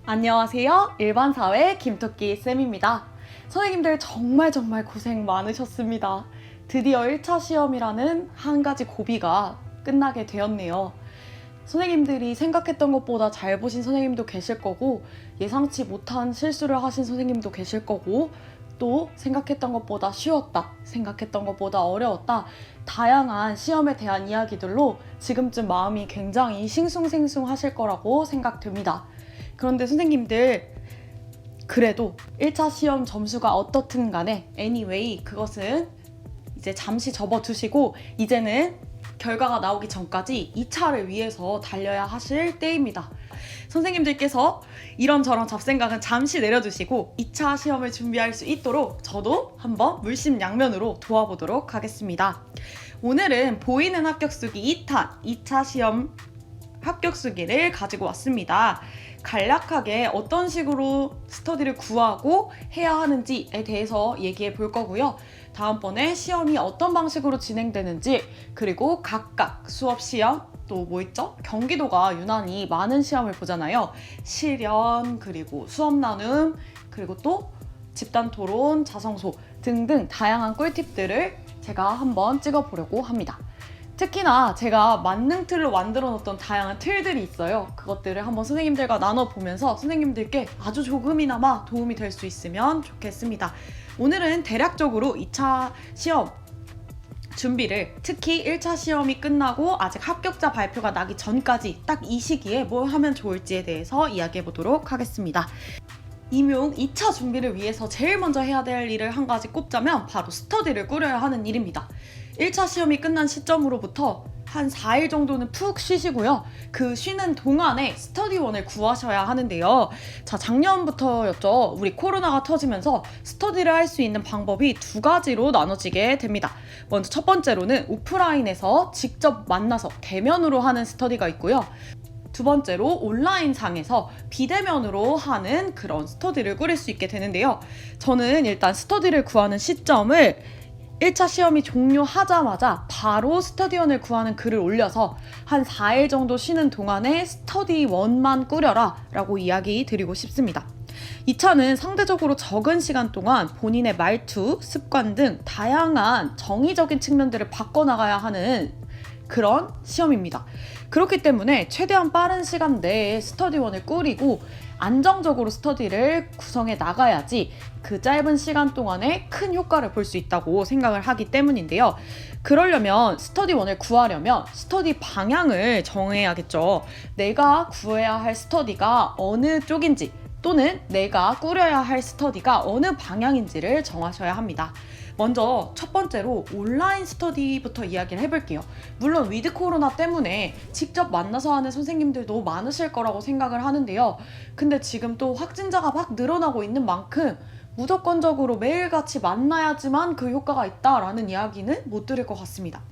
안녕하세요. 일반사회 김토끼 쌤입니다. 선생님들 정말 고생 많으셨습니다. 드디어 1차 시험이라는 한 가지 고비가 끝나게 되었네요. 선생님들이 생각했던 것보다 잘 보신 선생님도 계실 거고, 예상치 못한 실수를 하신 선생님도 계실 거고, 또 생각했던 것보다 쉬웠다, 생각했던 것보다 어려웠다, 다양한 시험에 대한 이야기들로 지금쯤 마음이 굉장히 싱숭생숭하실 거라고 생각됩니다. 그런데 선생님들, 그래도 1차 시험 점수가 어떻든 간에 anyway 그것은 이제 잠시 접어두시고 이제는 결과가 나오기 전까지 2차를 위해서 달려야 하실 때입니다. 선생님들께서 이런저런 잡생각은 잠시 내려두시고 2차 시험을 준비할 수 있도록 저도 한번 물심양면으로 도와보도록 하겠습니다. 오늘은 보이는 합격수기 2탄 2차 시험 합격수기를 가지고 왔습니다. 간략하게 어떤 식으로 스터디를 구하고 해야 하는지에 대해서 얘기해 볼 거고요. 다음번에 시험이 어떤 방식으로 진행되는지, 그리고 각각 수업 시험, 또 뭐 있죠? 경기도가 유난히 많은 시험을 보잖아요. 실연, 그리고 수업 나눔, 그리고 또 집단 토론, 자성소 등등 다양한 꿀팁들을 제가 한번 찍어보려고 합니다. 특히나 제가 만능 틀로 만들어 놓았던 다양한 틀들이 있어요. 그것들을 한번 선생님들과 나눠보면서 선생님들께 아주 조금이나마 도움이 될 수 있으면 좋겠습니다. 오늘은 대략적으로 2차 시험 준비를, 특히 1차 시험이 끝나고 아직 합격자 발표가 나기 전까지 딱 이 시기에 뭘 하면 좋을지에 대해서 이야기해 보도록 하겠습니다. 임용 2차 준비를 위해서 제일 먼저 해야 될 일을 한 가지 꼽자면 바로 스터디를 꾸려야 하는 일입니다. 1차 시험이 끝난 시점으로부터 한 4일 정도는 푹 쉬시고요. 그 쉬는 동안에 스터디원을 구하셔야 하는데요. 자, 작년부터였죠. 우리 코로나가 터지면서 스터디를 할 수 있는 방법이 두 가지로 나눠지게 됩니다. 먼저 첫 번째로는 오프라인에서 직접 만나서 대면으로 하는 스터디가 있고요. 두 번째로 온라인상에서 비대면으로 하는 그런 스터디를 꾸릴 수 있게 되는데요. 저는 일단 스터디를 구하는 시점을 1차 시험이 종료하자마자 바로 스터디원을 구하는 글을 올려서 한 4일 정도 쉬는 동안에 스터디원만 꾸려라 라고 이야기 드리고 싶습니다. 2차는 상대적으로 적은 시간 동안 본인의 말투, 습관 등 다양한 정의적인 측면들을 바꿔나가야 하는 그런 시험입니다. 그렇기 때문에 최대한 빠른 시간 내에 스터디원을 꾸리고 안정적으로 스터디를 구성해 나가야지 그 짧은 시간 동안에 큰 효과를 볼 수 있다고 생각을 하기 때문인데요. 그러려면, 스터디원을 구하려면 스터디 방향을 정해야겠죠. 내가 구해야 할 스터디가 어느 쪽인지, 또는 내가 꾸려야 할 스터디가 어느 방향인지를 정하셔야 합니다. 먼저 첫 번째로 온라인 스터디부터 이야기를 해볼게요. 물론 위드 코로나 때문에 직접 만나서 하는 선생님들도 많으실 거라고 생각을 하는데요. 근데 지금 또 확진자가 막 늘어나고 있는 만큼 무조건적으로 매일같이 만나야지만 그 효과가 있다라는 이야기는 못 드릴 것 같습니다.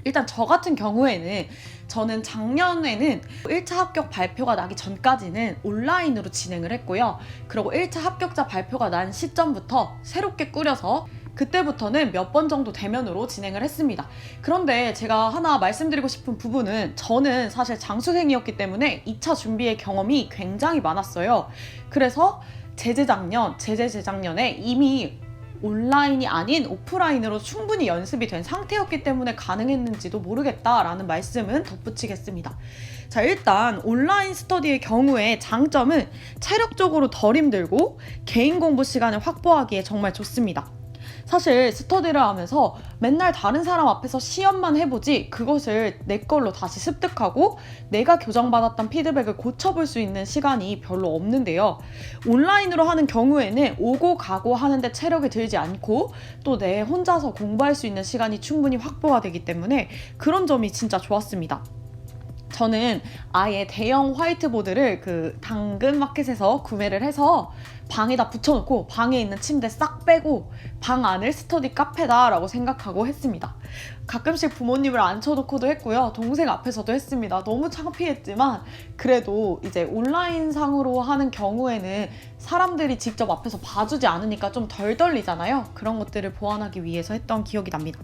일단 저 같은 경우에는, 저는 작년에는 1차 합격 발표가 나기 전까지는 온라인으로 진행을 했고요. 그리고 1차 합격자 발표가 난 시점부터 새롭게 꾸려서 그때부터는 몇 번 정도 대면으로 진행을 했습니다. 그런데 제가 하나 말씀드리고 싶은 부분은, 저는 사실 장수생이었기 때문에 2차 준비의 경험이 굉장히 많았어요. 그래서 재작년에 이미 온라인이 아닌 오프라인으로 충분히 연습이 된 상태였기 때문에 가능했는지도 모르겠다라는 말씀은 덧붙이겠습니다. 자, 일단 온라인 스터디의 경우에 장점은 체력적으로 덜 힘들고 개인 공부 시간을 확보하기에 정말 좋습니다. 사실 스터디를 하면서 맨날 다른 사람 앞에서 시험만 해보지 그것을 내 걸로 다시 습득하고 내가 교정받았던 피드백을 고쳐볼 수 있는 시간이 별로 없는데요. 온라인으로 하는 경우에는 오고 가고 하는데 체력이 들지 않고 또 내 혼자서 공부할 수 있는 시간이 충분히 확보가 되기 때문에 그런 점이 진짜 좋았습니다. 저는 아예 대형 화이트보드를 그 당근마켓에서 구매를 해서 방에다 붙여놓고 방에 있는 침대 싹 빼고 방 안을 스터디 카페다라고 생각하고 했습니다. 가끔씩 부모님을 앉혀놓고도 했고요. 동생 앞에서도 했습니다. 너무 창피했지만 그래도 이제 온라인상으로 하는 경우에는 사람들이 직접 앞에서 봐주지 않으니까 좀 덜 떨리잖아요. 그런 것들을 보완하기 위해서 했던 기억이 납니다.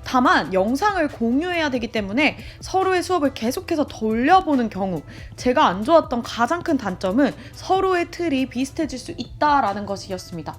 다만 영상을 공유해야 되기 때문에 서로의 수업을 계속해서 돌려보는 경우, 제가 안 좋았던 가장 큰 단점은 서로의 틀이 비슷해질 수 있다라는 것이었습니다.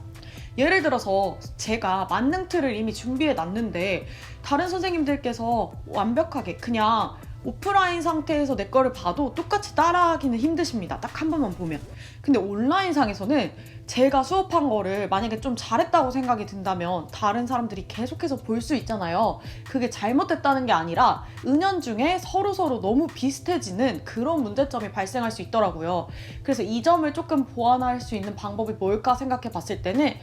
예를 들어서 제가 만능 틀을 이미 준비해 놨는데 다른 선생님들께서 완벽하게 그냥 오프라인 상태에서 내 거를 봐도 똑같이 따라하기는 힘드십니다. 딱 한 번만 보면. 근데 온라인상에서는 제가 수업한 거를 만약에 좀 잘했다고 생각이 든다면 다른 사람들이 계속해서 볼 수 있잖아요. 그게 잘못됐다는 게 아니라 은연중에 서로서로 너무 비슷해지는 그런 문제점이 발생할 수 있더라고요. 그래서 이 점을 조금 보완할 수 있는 방법이 뭘까 생각해 봤을 때는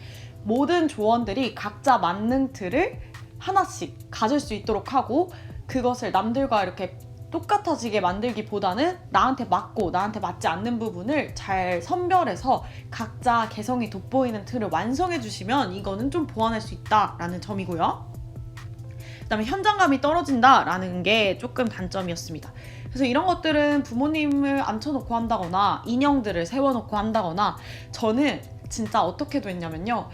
모든 조원들이 각자 만능 틀을 하나씩 가질 수 있도록 하고, 그것을 남들과 이렇게 똑같아지게 만들기보다는 나한테 맞고 나한테 맞지 않는 부분을 잘 선별해서 각자 개성이 돋보이는 틀을 완성해 주시면 이거는 좀 보완할 수 있다라는 점이고요. 그다음에 현장감이 떨어진다라는 게 조금 단점이었습니다. 그래서 이런 것들은 부모님을 앉혀놓고 한다거나 인형들을 세워놓고 한다거나, 저는 진짜 어떻게도 했냐면요,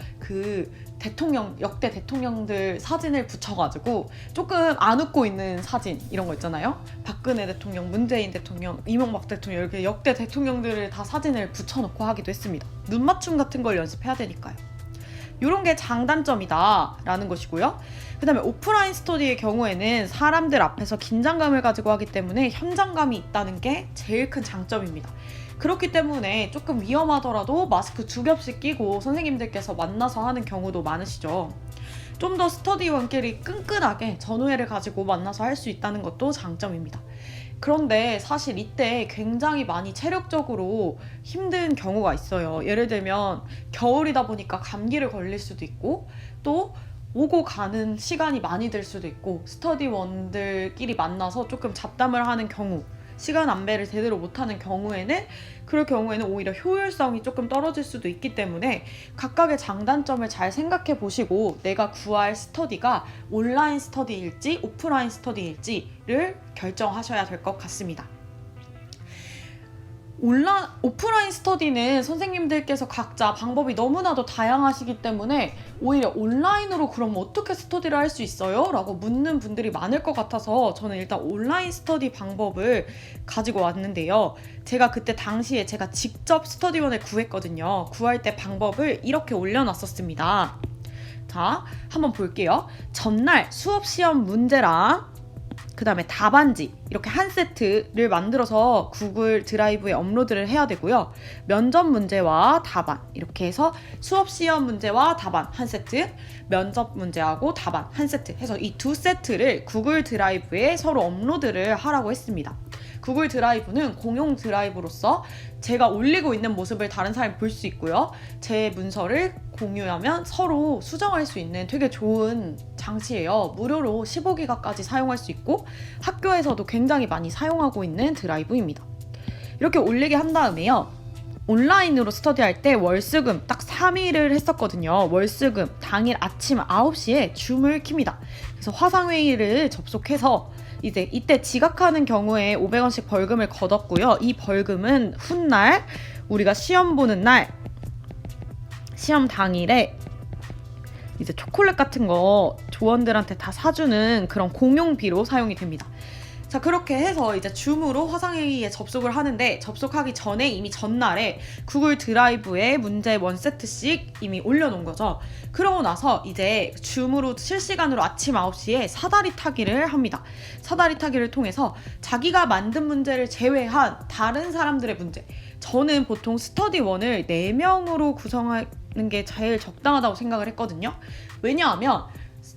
역대 대통령들 사진을 붙여가지고 조금 안 웃고 있는 사진 이런 거 있잖아요. 박근혜 대통령, 문재인 대통령, 이명박 대통령, 이렇게 역대 대통령들을 다 사진을 붙여놓고 하기도 했습니다. 눈 맞춤 같은 걸 연습해야 되니까요. 이런 게 장단점이다 라는 것이고요. 그 다음에 오프라인 스터디의 경우에는 사람들 앞에서 긴장감을 가지고 하기 때문에 현장감이 있다는 게 제일 큰 장점입니다. 그렇기 때문에 조금 위험하더라도 마스크 2겹씩 끼고 선생님들께서 만나서 하는 경우도 많으시죠. 좀 더 스터디원끼리 끈끈하게 전우회를 가지고 만나서 할 수 있다는 것도 장점입니다. 그런데 사실 이때 굉장히 많이 체력적으로 힘든 경우가 있어요. 예를 들면 겨울이다 보니까 감기를 걸릴 수도 있고, 또 오고 가는 시간이 많이 들 수도 있고, 스터디원들끼리 만나서 조금 잡담을 하는 경우, 시간 안배를 제대로 못하는 경우에는, 그럴 경우에는 오히려 효율성이 조금 떨어질 수도 있기 때문에 각각의 장단점을 잘 생각해 보시고 내가 구할 스터디가 온라인 스터디일지 오프라인 스터디일지를 결정하셔야 될 것 같습니다. 오프라인 스터디는 선생님들께서 각자 방법이 너무나도 다양하시기 때문에 오히려 온라인으로 그럼 어떻게 스터디를 할 수 있어요? 라고 묻는 분들이 많을 것 같아서 저는 일단 온라인 스터디 방법을 가지고 왔는데요. 제가 그때 당시에 제가 직접 스터디원을 구했거든요. 구할 때 방법을 이렇게 올려놨었습니다. 자, 한번 볼게요. 전날 수업 시험 문제랑 그 다음에 답안지 이렇게 한 세트를 만들어서 구글 드라이브에 업로드를 해야 되고요. 면접 문제와 답안 이렇게 해서 수업 시험 문제와 답안 한 세트, 면접 문제하고 답안 한 세트 해서 이 두 세트를 구글 드라이브에 서로 업로드를 하라고 했습니다. 구글 드라이브는 공용 드라이브로서 제가 올리고 있는 모습을 다른 사람이 볼 수 있고요. 제 문서를 공유하면 서로 수정할 수 있는 되게 좋은 장치예요. 무료로 15기가까지 사용할 수 있고 학교에서도 굉장히 많이 사용하고 있는 드라이브입니다. 이렇게 올리게 한 다음에요. 온라인으로 스터디할 때 월수금 딱 3일을 했었거든요. 월수금 당일 아침 9시에 줌을 킵니다. 그래서 화상회의를 접속해서 이제 이때 지각하는 경우에 500원씩 벌금을 걷었고요. 이 벌금은 훗날 우리가 시험 보는 날 시험 당일에 이제 초콜릿 같은 거 조원들한테 다 사주는 그런 공용비로 사용이 됩니다. 자, 그렇게 해서 이제 줌으로 화상회의에 접속을 하는데, 접속하기 전에 이미 전날에 구글 드라이브에 문제 1세트씩 이미 올려놓은 거죠. 그러고 나서 이제 줌으로 실시간으로 아침 9시에 사다리 타기를 합니다. 사다리 타기를 통해서 자기가 만든 문제를 제외한 다른 사람들의 문제, 저는 보통 스터디1을 4명으로 구성하는 게 제일 적당하다고 생각을 했거든요. 왜냐하면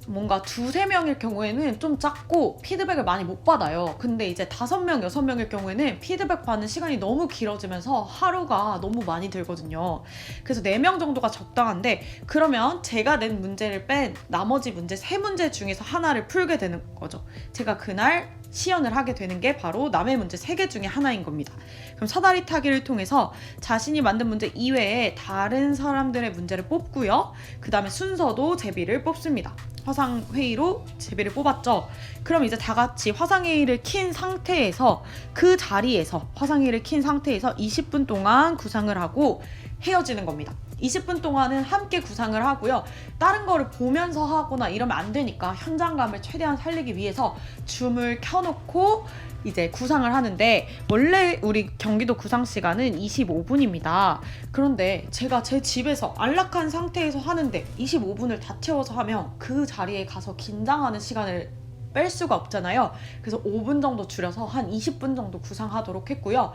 뭔가 2-3명일 경우에는 좀 작고 피드백을 많이 못 받아요. 근데 이제 5명, 6명일 경우에는 피드백 받는 시간이 너무 길어지면서 하루가 너무 많이 들거든요. 그래서 4명 정도가 적당한데, 그러면 제가 낸 문제를 뺀 나머지 문제 3문제 중에서 하나를 풀게 되는 거죠. 제가 그날 시연을 하게 되는 게 바로 남의 문제 3개 중에 하나인 겁니다. 그럼 사다리 타기를 통해서 자신이 만든 문제 이외에 다른 사람들의 문제를 뽑고요. 그 다음에 순서도 제비를 뽑습니다. 화상회의로 제비를 뽑았죠. 그럼 이제 다 같이 화상회의를 킨 상태에서 그 자리에서 화상회의를 킨 상태에서 20분 동안 구상을 하고 헤어지는 겁니다. 20분 동안은 함께 구상을 하고요. 다른 거를 보면서 하거나 이러면 안 되니까 현장감을 최대한 살리기 위해서 줌을 켜놓고 이제 구상을 하는데, 원래 우리 경기도 구상 시간은 25분입니다. 그런데 제가 제 집에서 안락한 상태에서 하는데 25분을 다 채워서 하면 그 자리에 가서 긴장하는 시간을 뺄 수가 없잖아요. 그래서 5분 정도 줄여서 한 20분 정도 구상하도록 했고요.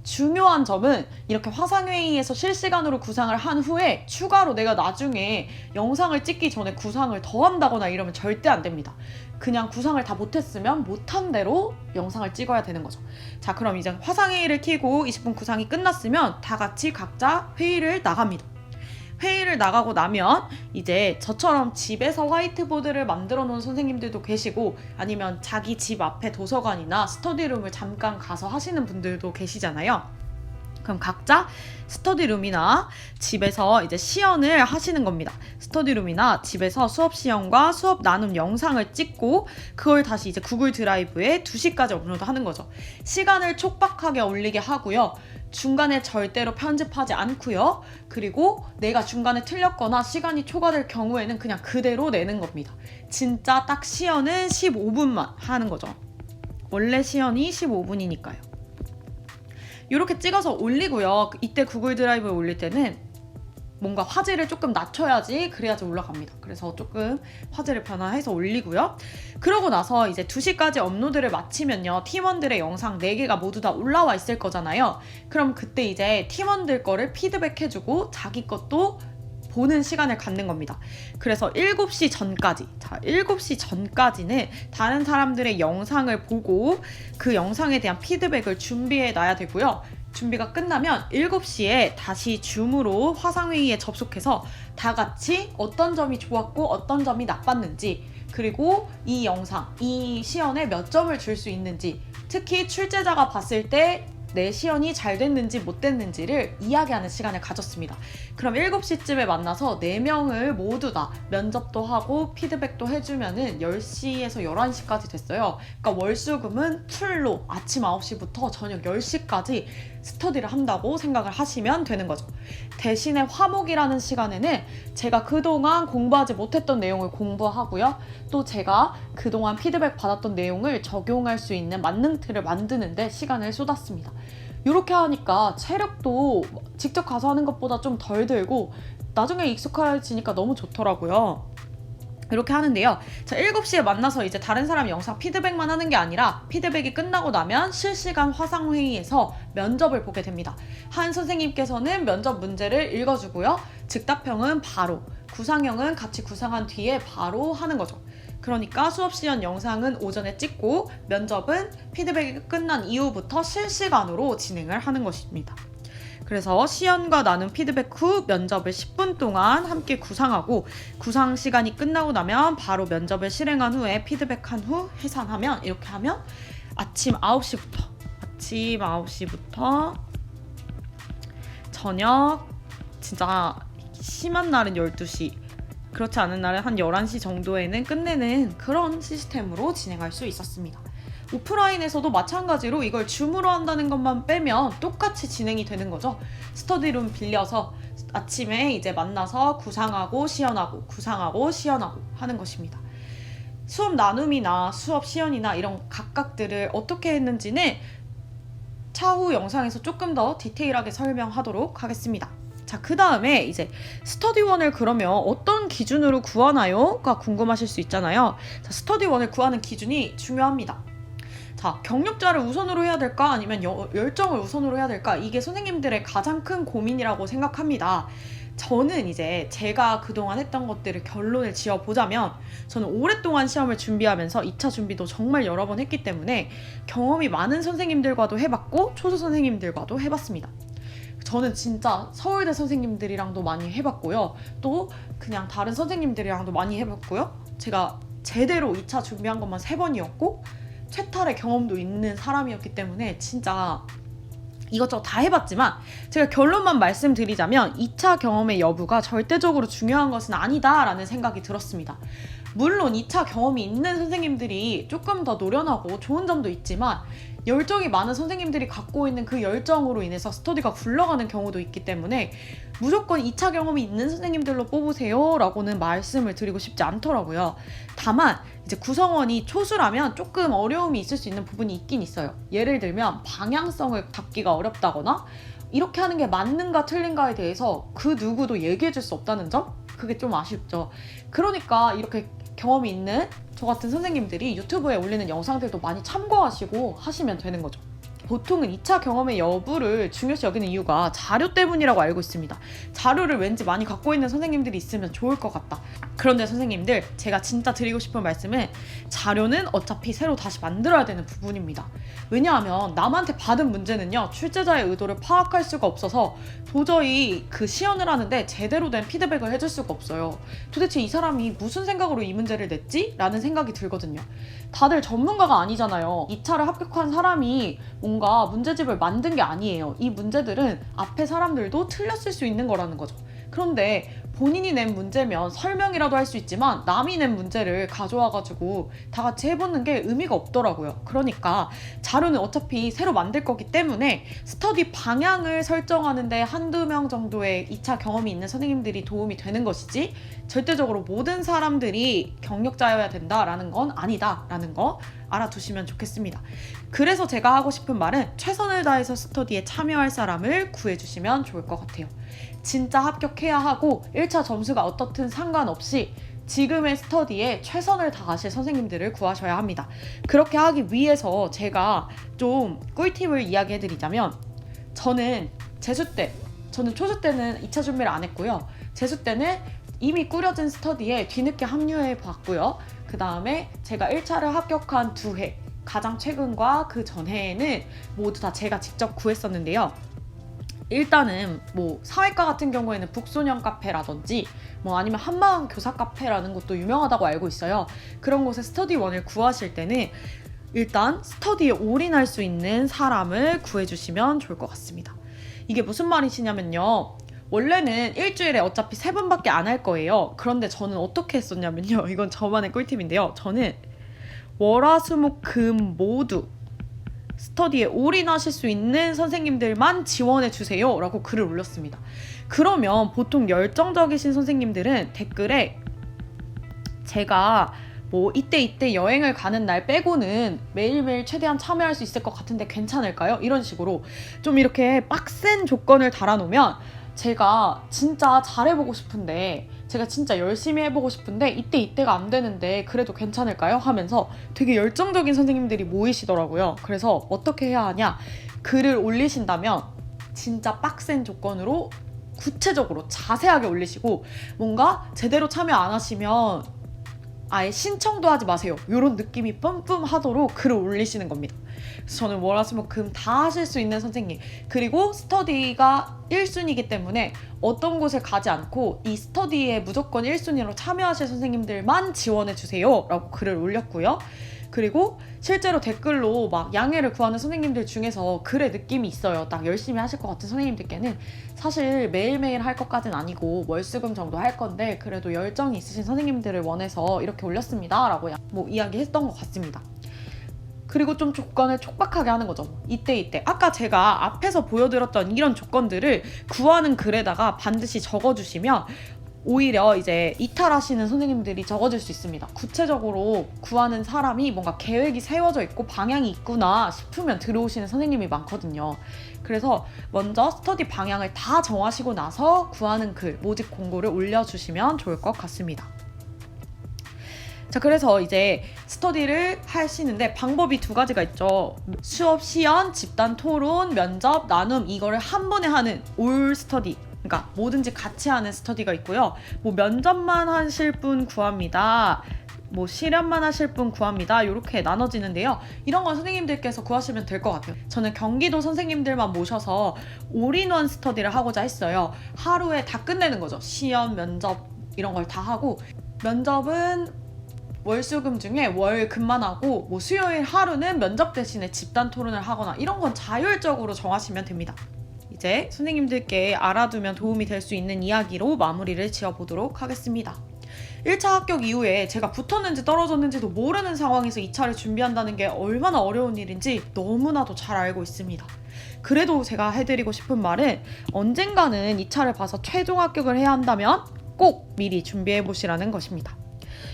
중요한 점은 이렇게 화상회의에서 실시간으로 구상을 한 후에 추가로 내가 나중에 영상을 찍기 전에 구상을 더 한다거나 이러면 절대 안 됩니다. 그냥 구상을 다 못했으면 못한 대로 영상을 찍어야 되는 거죠. 자, 그럼 이제 화상회의를 켜고 20분 구상이 끝났으면 다 같이 각자 회의를 나갑니다. 회의를 나가고 나면 이제 저처럼 집에서 화이트보드를 만들어 놓은 선생님들도 계시고, 아니면 자기 집 앞에 도서관이나 스터디룸을 잠깐 가서 하시는 분들도 계시잖아요. 그럼 각자 스터디룸이나 집에서 이제 시연을 하시는 겁니다. 스터디룸이나 집에서 수업 시연과 수업 나눔 영상을 찍고 그걸 다시 이제 구글 드라이브에 2시까지 업로드하는 거죠. 시간을 촉박하게 올리게 하고요. 중간에 절대로 편집하지 않고요. 그리고 내가 중간에 틀렸거나 시간이 초과될 경우에는 그냥 그대로 내는 겁니다. 진짜 딱 시연은 15분만 하는 거죠. 원래 시연이 15분이니까요. 이렇게 찍어서 올리고요. 이때 구글 드라이브에 올릴 때는 뭔가 화질을 조금 낮춰야지, 그래야지 올라갑니다. 그래서 조금 화질을 변화해서 올리고요. 그러고 나서 이제 2시까지 업로드를 마치면요, 팀원들의 영상 4개가 모두 다 올라와 있을 거잖아요. 그럼 그때 이제 팀원들 거를 피드백해주고 자기 것도 보는 시간을 갖는 겁니다. 그래서 7시 전까지, 자, 7시 전까지는 다른 사람들의 영상을 보고 그 영상에 대한 피드백을 준비해 놔야 되고요. 준비가 끝나면 7시에 다시 줌으로 화상회의에 접속해서 다 같이 어떤 점이 좋았고 어떤 점이 나빴는지, 그리고 이 영상, 이 시연에 몇 점을 줄 수 있는지, 특히 출제자가 봤을 때 내 시연이 잘 됐는지 못 됐는지를 이야기하는 시간을 가졌습니다. 그럼 7시쯤에 만나서 4명을 모두 다 면접도 하고 피드백도 해주면은 10시에서 11시까지 됐어요. 그러니까 월수금은 풀로 아침 9시부터 저녁 10시까지 스터디를 한다고 생각을 하시면 되는 거죠. 대신에 화목이라는 시간에는 제가 그동안 공부하지 못했던 내용을 공부하고요. 또 제가 그동안 피드백 받았던 내용을 적용할 수 있는 만능틀을 만드는데 시간을 쏟았습니다. 이렇게 하니까 체력도 직접 가서 하는 것보다 좀 덜 들고 나중에 익숙해지니까 너무 좋더라고요. 이렇게 하는데요. 자, 7시에 만나서 이제 다른 사람 영상 피드백만 하는 게 아니라 피드백이 끝나고 나면 실시간 화상회의에서 면접을 보게 됩니다. 한 선생님께서는 면접 문제를 읽어주고요. 즉답형은 바로, 구상형은 같이 구상한 뒤에 바로 하는 거죠. 그러니까 수업 시연 영상은 오전에 찍고 면접은 피드백이 끝난 이후부터 실시간으로 진행을 하는 것입니다. 그래서 시연과 나눈 피드백 후 면접을 10분 동안 함께 구상하고, 구상 시간이 끝나고 나면 바로 면접을 실행한 후에 피드백한 후 해산하면, 이렇게 하면 아침 9시부터 저녁, 진짜 심한 날은 12시, 그렇지 않은 날은 한 11시 정도에는 끝내는 그런 시스템으로 진행할 수 있었습니다. 오프라인에서도 마찬가지로 이걸 줌으로 한다는 것만 빼면 똑같이 진행이 되는 거죠. 스터디룸 빌려서 아침에 이제 만나서 구상하고 시연하고 구상하고 시연하고 하는 것입니다. 수업 나눔이나 수업 시연이나 이런 각각들을 어떻게 했는지는 차후 영상에서 조금 더 디테일하게 설명하도록 하겠습니다. 자, 그 다음에 이제 스터디원을 그러면 어떤 기준으로 구하나요? 가 궁금하실 수 있잖아요. 자, 스터디원을 구하는 기준이 중요합니다. 자, 경력자를 우선으로 해야 될까? 아니면 열정을 우선으로 해야 될까? 이게 선생님들의 가장 큰 고민이라고 생각합니다. 저는 이제 제가 그동안 했던 것들을 결론을 지어보자면, 저는 오랫동안 시험을 준비하면서 2차 준비도 정말 여러 번 했기 때문에 경험이 많은 선생님들과도 해봤고 초조 선생님들과도 해봤습니다. 저는 진짜 서울대 선생님들이랑도 많이 해봤고요. 또 그냥 다른 선생님들이랑도 많이 해봤고요. 제가 제대로 2차 준비한 것만 3번이었고 최탈의 경험도 있는 사람이었기 때문에 진짜 이것저것 다 해봤지만, 제가 결론만 말씀드리자면 2차 경험의 여부가 절대적으로 중요한 것은 아니다라는 생각이 들었습니다. 물론 2차 경험이 있는 선생님들이 조금 더 노련하고 좋은 점도 있지만 열정이 많은 선생님들이 갖고 있는 그 열정으로 인해서 스터디가 굴러가는 경우도 있기 때문에 무조건 2차 경험이 있는 선생님들로 뽑으세요 라고는 말씀을 드리고 싶지 않더라고요. 다만 이제 구성원이 초수라면 조금 어려움이 있을 수 있는 부분이 있긴 있어요. 예를 들면 방향성을 잡기가 어렵다거나 이렇게 하는 게 맞는가 틀린가에 대해서 그 누구도 얘기해 줄 수 없다는 점? 그게 좀 아쉽죠. 그러니까 이렇게 경험이 있는 저 같은 선생님들이 유튜브에 올리는 영상들도 많이 참고하시고 하시면 되는 거죠. 보통은 2차 경험의 여부를 중요시 여기는 이유가 자료 때문이라고 알고 있습니다. 자료를 왠지 많이 갖고 있는 선생님들이 있으면 좋을 것 같다. 그런데 선생님들, 제가 진짜 드리고 싶은 말씀은 자료는 어차피 새로 다시 만들어야 되는 부분입니다. 왜냐하면 남한테 받은 문제는요, 출제자의 의도를 파악할 수가 없어서 도저히 그 시연을 하는데 제대로 된 피드백을 해줄 수가 없어요. 도대체 이 사람이 무슨 생각으로 이 문제를 냈지? 라는 생각이 들거든요. 다들 전문가가 아니잖아요. 2차를 합격한 사람이 뭔가 문제집을 만든 게 아니에요. 이 문제들은 앞에 사람들도 틀렸을 수 있는 거라는 거죠. 그런데 본인이 낸 문제면 설명이라도 할 수 있지만 남이 낸 문제를 가져와가지고 다 같이 해보는 게 의미가 없더라고요. 그러니까 자료는 어차피 새로 만들 거기 때문에 스터디 방향을 설정하는데 한두 명 정도의 2차 경험이 있는 선생님들이 도움이 되는 것이지 절대적으로 모든 사람들이 경력자여야 된다라는 건 아니다라는 거 알아두시면 좋겠습니다. 그래서 제가 하고 싶은 말은 최선을 다해서 스터디에 참여할 사람을 구해주시면 좋을 것 같아요. 진짜 합격해야 하고 1차 점수가 어떻든 상관없이 지금의 스터디에 최선을 다하실 선생님들을 구하셔야 합니다. 그렇게 하기 위해서 제가 좀 꿀팁을 이야기해드리자면, 저는 초수 때는 2차 준비를 안 했고요. 재수 때는 이미 꾸려진 스터디에 뒤늦게 합류해 봤고요. 그 다음에 제가 1차를 합격한 2회, 가장 최근과 그 전해에는 모두 다 제가 직접 구했었는데요. 일단은 뭐 사회과 같은 경우에는 북소년 카페라든지 뭐 아니면 한마음 교사 카페라는 곳도 유명하다고 알고 있어요. 그런 곳에 스터디1을 구하실 때는 일단 스터디에 올인할 수 있는 사람을 구해주시면 좋을 것 같습니다. 이게 무슨 말이시냐면요, 원래는 일주일에 어차피 3번밖에 안 할 거예요. 그런데 저는 어떻게 했었냐면요, 이건 저만의 꿀팁인데요, 저는 월화수목금 모두 스터디에 올인하실 수 있는 선생님들만 지원해 주세요 라고 글을 올렸습니다. 그러면 보통 열정적이신 선생님들은 댓글에 제가 뭐 이때 여행을 가는 날 빼고는 매일매일 최대한 참여할 수 있을 것 같은데 괜찮을까요? 이런 식으로 좀 이렇게 빡센 조건을 달아놓으면 제가 진짜 잘해보고 싶은데, 제가 진짜 열심히 해보고 싶은데 이때가 안 되는데 그래도 괜찮을까요? 하면서 되게 열정적인 선생님들이 모이시더라고요. 그래서 어떻게 해야 하냐, 글을 올리신다면 진짜 빡센 조건으로 구체적으로 자세하게 올리시고, 뭔가 제대로 참여 안 하시면 아예 신청도 하지 마세요, 이런 느낌이 뿜뿜하도록 글을 올리시는 겁니다. 그래서 저는 월화수목금 다 하실 수 있는 선생님, 그리고 스터디가 1순위이기 때문에 어떤 곳에 가지 않고 이 스터디에 무조건 1순위로 참여하실 선생님들만 지원해주세요 라고 글을 올렸고요. 그리고 실제로 댓글로 막 양해를 구하는 선생님들 중에서 글의 느낌이 있어요. 딱 열심히 하실 것 같은 선생님들께는 사실 매일매일 할 것까지는 아니고 월수금 정도 할 건데 그래도 열정이 있으신 선생님들을 원해서 이렇게 올렸습니다 라고 뭐 이야기했던 것 같습니다. 그리고 좀 조건을 촉박하게 하는 거죠. 이때 아까 제가 앞에서 보여드렸던 이런 조건들을 구하는 글에다가 반드시 적어주시면 오히려 이제 이탈하시는 선생님들이 적어줄 수 있습니다. 구체적으로 구하는 사람이 뭔가 계획이 세워져 있고 방향이 있구나 싶으면 들어오시는 선생님이 많거든요. 그래서 먼저 스터디 방향을 다 정하시고 나서 구하는 글, 모집 공고를 올려주시면 좋을 것 같습니다. 자, 그래서 이제 스터디를 하시는데 방법이 2가지가 있죠. 수업, 시연, 집단 토론, 면접, 나눔, 이거를 한 번에 하는 올 스터디, 그러니까 뭐든지 같이 하는 스터디가 있고요. 뭐 면접만 하실 분 구합니다, 뭐 실연만 하실 분 구합니다, 이렇게 나눠지는데요. 이런 건 선생님들께서 구하시면 될 것 같아요. 저는 경기도 선생님들만 모셔서 올인원 스터디를 하고자 했어요. 하루에 다 끝내는 거죠. 시연, 면접 이런 걸 다 하고, 면접은 월수금 중에 월금만 하고 뭐 수요일 하루는 면접 대신에 집단 토론을 하거나, 이런 건 자율적으로 정하시면 됩니다. 이제 선생님들께 알아두면 도움이 될 수 있는 이야기로 마무리를 지어보도록 하겠습니다. 1차 합격 이후에 제가 붙었는지 떨어졌는지도 모르는 상황에서 2차를 준비한다는 게 얼마나 어려운 일인지 너무나도 잘 알고 있습니다. 그래도 제가 해드리고 싶은 말은 언젠가는 2차를 봐서 최종 합격을 해야 한다면 꼭 미리 준비해 보시라는 것입니다.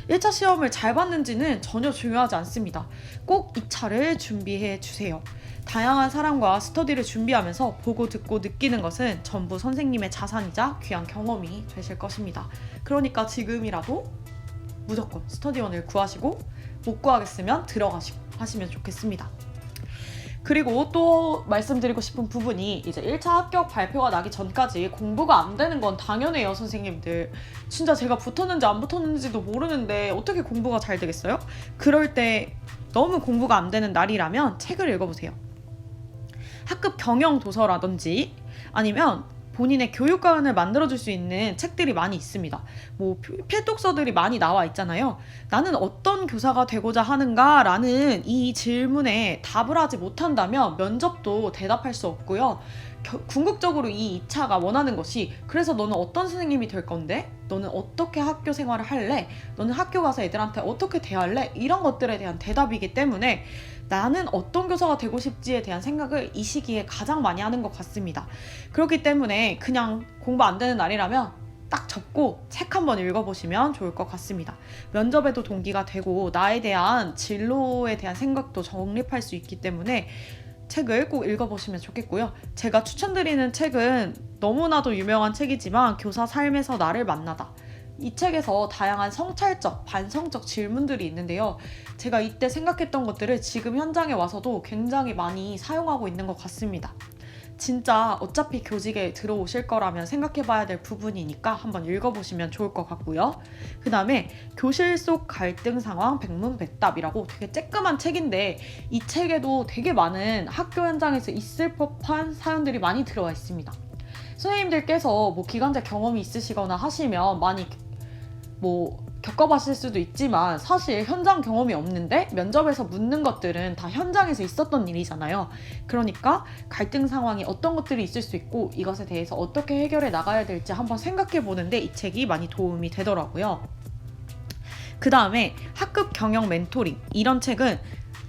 1차 시험을 잘 봤는지는 전혀 중요하지 않습니다. 꼭 2차를 준비해 주세요. 다양한 사람과 스터디를 준비하면서 보고 듣고 느끼는 것은 전부 선생님의 자산이자 귀한 경험이 되실 것입니다. 그러니까 지금이라도 무조건 스터디원을 구하시고 못 구하겠으면 들어가시고 하시면 좋겠습니다. 그리고 또 말씀드리고 싶은 부분이 이제 1차 합격 발표가 나기 전까지 공부가 안 되는 건 당연해요, 선생님들. 진짜 제가 붙었는지 안 붙었는지도 모르는데 어떻게 공부가 잘 되겠어요? 그럴 때 너무 공부가 안 되는 날이라면 책을 읽어보세요. 학급 경영 도서라든지 아니면 본인의 교육관을 만들어줄 수 있는 책들이 많이 있습니다. 뭐 필독서들이 많이 나와 있잖아요. 나는 어떤 교사가 되고자 하는가? 라는 이 질문에 답을 하지 못한다면 면접도 대답할 수 없고요. 궁극적으로 이 2차가 원하는 것이 그래서 너는 어떤 선생님이 될 건데? 너는 어떻게 학교 생활을 할래? 너는 학교 가서 애들한테 어떻게 대할래? 이런 것들에 대한 대답이기 때문에 나는 어떤 교사가 되고 싶지에 대한 생각을 이 시기에 가장 많이 하는 것 같습니다. 그렇기 때문에 그냥 공부 안 되는 날이라면 딱 접고 책 한번 읽어보시면 좋을 것 같습니다. 면접에도 동기가 되고 나에 대한 진로에 대한 생각도 정립할 수 있기 때문에 책을 꼭 읽어보시면 좋겠고요. 제가 추천드리는 책은 너무나도 유명한 책이지만 교사 삶에서 나를 만나다. 이 책에서 다양한 성찰적, 반성적 질문들이 있는데요. 제가 이때 생각했던 것들을 지금 현장에 와서도 굉장히 많이 사용하고 있는 것 같습니다. 진짜 어차피 교직에 들어오실 거라면 생각해봐야 될 부분이니까 한번 읽어보시면 좋을 것 같고요. 그 다음에 교실 속 갈등 상황 백문백답이라고 되게 쬐끄만 책인데 이 책에도 되게 많은 학교 현장에서 있을 법한 사연들이 많이 들어와 있습니다. 선생님들께서 뭐 기간제 경험이 있으시거나 하시면 많이 겪어봤을 수도 있지만 사실 현장 경험이 없는데 면접에서 묻는 것들은 다 현장에서 있었던 일이잖아요. 그러니까 갈등 상황이 어떤 것들이 있을 수 있고 이것에 대해서 어떻게 해결해 나가야 될지 한번 생각해 보는데 이 책이 많이 도움이 되더라고요. 그 다음에 학급 경영 멘토링 이런 책은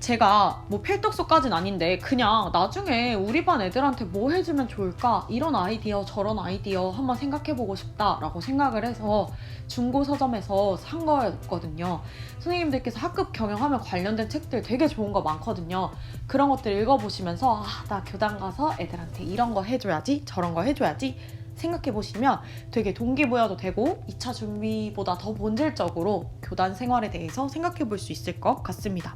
제가 뭐 필독서까지는 아닌데 그냥 나중에 우리 반 애들한테 뭐 해주면 좋을까? 이런 아이디어 저런 아이디어 한번 생각해보고 싶다라고 생각을 해서 중고 서점에서 산 거였거든요. 선생님들께서 학급 경영하면 관련된 책들 되게 좋은 거 많거든요. 그런 것들 읽어보시면서 나 교단 가서 애들한테 이런 거 해줘야지 저런 거 해줘야지 생각해보시면 되게 동기부여도 되고 2차 준비보다 더 본질적으로 교단 생활에 대해서 생각해볼 수 있을 것 같습니다.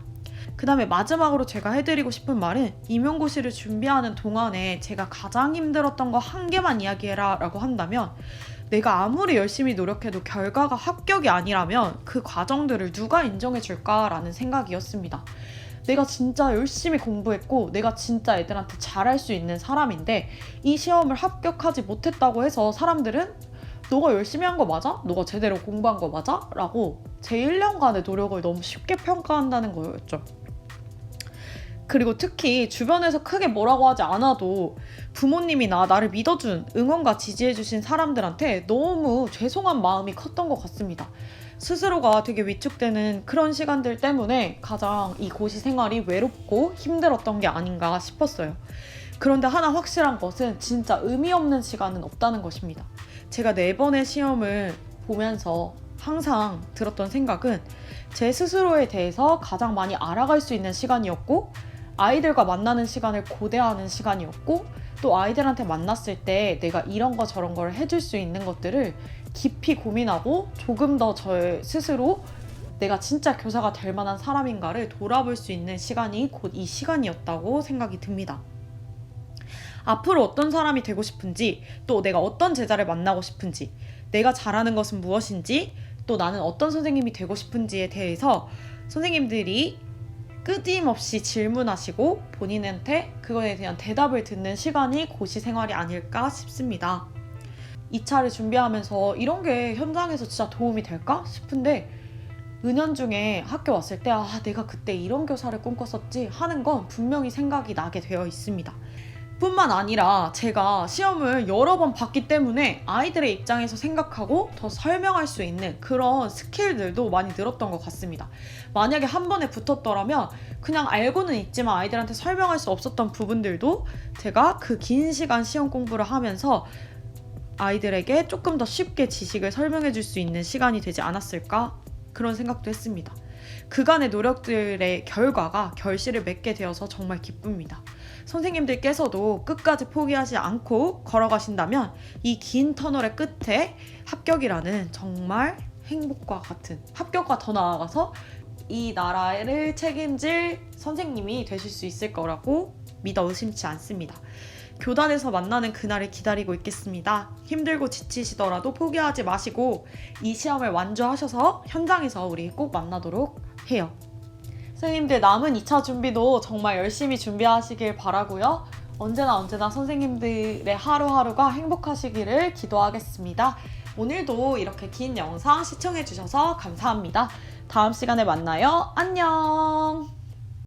그 다음에 마지막으로 제가 해드리고 싶은 말은 임용고시를 준비하는 동안에 제가 가장 힘들었던 거 한 개만 이야기해라 라고 한다면 내가 아무리 열심히 노력해도 결과가 합격이 아니라면 그 과정들을 누가 인정해 줄까라는 생각이었습니다. 내가 진짜 열심히 공부했고 내가 진짜 애들한테 잘할 수 있는 사람인데 이 시험을 합격하지 못했다고 해서 사람들은 너가 열심히 한 거 맞아? 너가 제대로 공부한 거 맞아? 라고 제 1년간의 노력을 너무 쉽게 평가한다는 거였죠. 그리고 특히 주변에서 크게 뭐라고 하지 않아도 부모님이나 나를 믿어준 응원과 지지해주신 사람들한테 너무 죄송한 마음이 컸던 것 같습니다. 스스로가 되게 위축되는 그런 시간들 때문에 가장 이 고시 생활이 외롭고 힘들었던 게 아닌가 싶었어요. 그런데 하나 확실한 것은 진짜 의미 없는 시간은 없다는 것입니다. 제가 4번의 시험을 보면서 항상 들었던 생각은 제 스스로에 대해서 가장 많이 알아갈 수 있는 시간이었고 아이들과 만나는 시간을 고대하는 시간이었고 또 아이들한테 만났을 때 내가 이런 거 저런 걸 해줄 수 있는 것들을 깊이 고민하고 조금 더 저 스스로 내가 진짜 교사가 될 만한 사람인가를 돌아볼 수 있는 시간이 곧 이 시간이었다고 생각이 듭니다. 앞으로 어떤 사람이 되고 싶은지, 또 내가 어떤 제자를 만나고 싶은지, 내가 잘하는 것은 무엇인지, 또 나는 어떤 선생님이 되고 싶은지에 대해서 선생님들이 끊임없이 질문하시고 본인한테 그거에 대한 대답을 듣는 시간이 고시 생활이 아닐까 싶습니다. 2차를 준비하면서 이런 게 현장에서 진짜 도움이 될까 싶은데 은연중에 학교 왔을 때 내가 그때 이런 교사를 꿈꿨었지 하는 건 분명히 생각이 나게 되어 있습니다. 뿐만 아니라 제가 시험을 여러 번 봤기 때문에 아이들의 입장에서 생각하고 더 설명할 수 있는 그런 스킬들도 많이 늘었던 것 같습니다. 만약에 한 번에 붙었더라면 그냥 알고는 있지만 아이들한테 설명할 수 없었던 부분들도 제가 그 긴 시간 시험 공부를 하면서 아이들에게 조금 더 쉽게 지식을 설명해 줄 수 있는 시간이 되지 않았을까? 그런 생각도 했습니다. 그간의 노력들의 결과가 결실을 맺게 되어서 정말 기쁩니다. 선생님들께서도 끝까지 포기하지 않고 걸어가신다면 이 긴 터널의 끝에 합격이라는 정말 행복과 같은, 합격과 더 나아가서 이 나라를 책임질 선생님이 되실 수 있을 거라고 믿어 의심치 않습니다. 교단에서 만나는 그날을 기다리고 있겠습니다. 힘들고 지치시더라도 포기하지 마시고 이 시험을 완주하셔서 현장에서 우리 꼭 만나도록 해요. 선생님들 남은 2차 준비도 정말 열심히 준비하시길 바라고요. 언제나 선생님들의 하루하루가 행복하시기를 기도하겠습니다. 오늘도 이렇게 긴 영상 시청해주셔서 감사합니다. 다음 시간에 만나요. 안녕!